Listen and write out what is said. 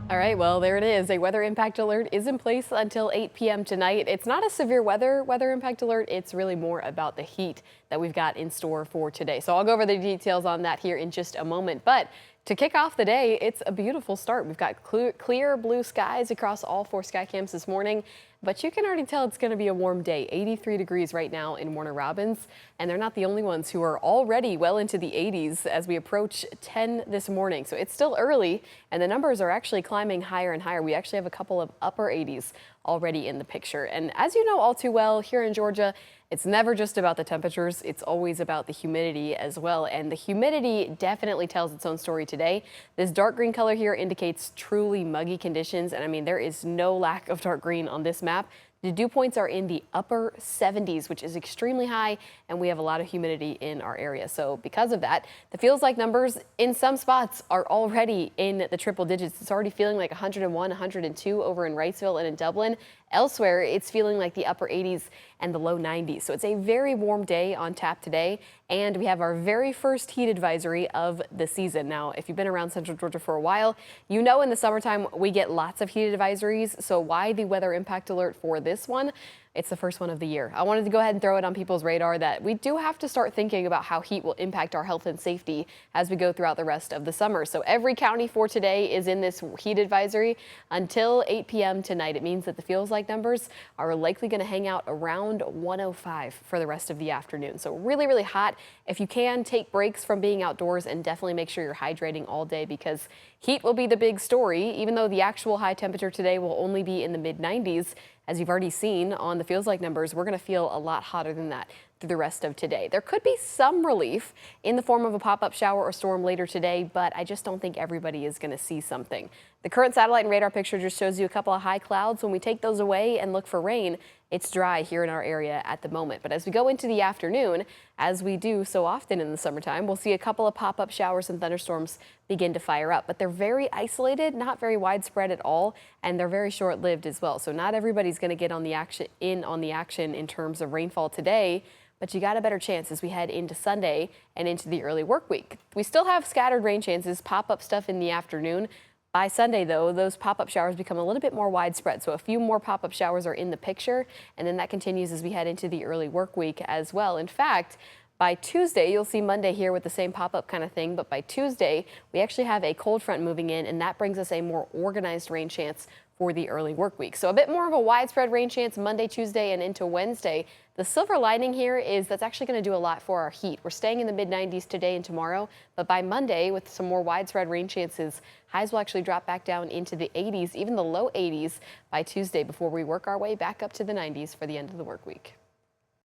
All right, well, there it is. A weather impact alert is in place until 8 p.m. tonight. It's not a severe weather impact alert. It's really more about the heat that we've got in store for today. So I'll go over the details on that here in just a moment. But to kick off the day, it's a beautiful start. We've got clear blue skies across all 4 sky cams this morning, but you can already tell it's going to be a warm day. 83 degrees right now in Warner Robins, and they're not the only ones who are already well into the 80s as we approach 10 this morning. So it's still early, and the numbers are actually climbing higher and higher. We actually have a couple of upper 80s already in the picture. And as you know all too well, here in Georgia, it's never just about the temperatures, it's always about the humidity as well. And the humidity definitely tells its own story today. This dark green color here indicates truly muggy conditions. And I mean, there is no lack of dark green on this map. The dew points are in the upper 70s, which is extremely high, and we have a lot of humidity in our area. So because of that, the feels like numbers in some spots are already in the triple digits. It's already feeling like 101, 102 over in Wrightsville and in Dublin. Elsewhere, it's feeling like the upper 80s and the low 90s. So it's a very warm day on tap today, and we have our very first heat advisory of the season. Now, if you've been around Central Georgia for a while, you know in the summertime we get lots of heat advisories. So why the weather impact alert for this one? It's the first one of the year. I wanted to go ahead and throw it on people's radar that we do have to start thinking about how heat will impact our health and safety as we go throughout the rest of the summer. So every county for today is in this heat advisory until 8 p.m. tonight. It means that the feels like numbers are likely going to hang out around 105 for the rest of the afternoon. So really, really hot. If you can, take breaks from being outdoors and definitely make sure you're hydrating all day because heat will be the big story, even though the actual high temperature today will only be in the mid 90s. As you've already seen on the feels like numbers, we're going to feel a lot hotter than that through the rest of today. There could be some relief in the form of a pop-up shower or storm later today, but I just don't think everybody is going to see something. The current satellite and radar picture just shows you a couple of high clouds. When we take those away and look for rain, it's dry here in our area at the moment. But as we go into the afternoon, as we do so often in the summertime, we'll see a couple of pop-up showers and thunderstorms begin to fire up. But they're very isolated, not very widespread at all, and they're very short-lived as well. So not everybody's going to get on the action in terms of rainfall today. But you got a better chance as we head into Sunday and into the early work week. We still have scattered rain chances, pop-up stuff in the afternoon. By Sunday, though, those pop-up showers become a little bit more widespread. So a few more pop-up showers are in the picture, and then that continues as we head into the early work week as well. In fact, by Tuesday, you'll see Monday here with the same pop-up kind of thing, but by Tuesday, we actually have a cold front moving in, and that brings us a more organized rain chance for the early work week. So a bit more of a widespread rain chance Monday, Tuesday, and into Wednesday. The silver lining here is that's actually going to do a lot for our heat. We're staying in the mid 90s today and tomorrow, but by Monday, with some more widespread rain chances, highs will actually drop back down into the 80s, even the low 80s by Tuesday before we work our way back up to the 90s for the end of the work week.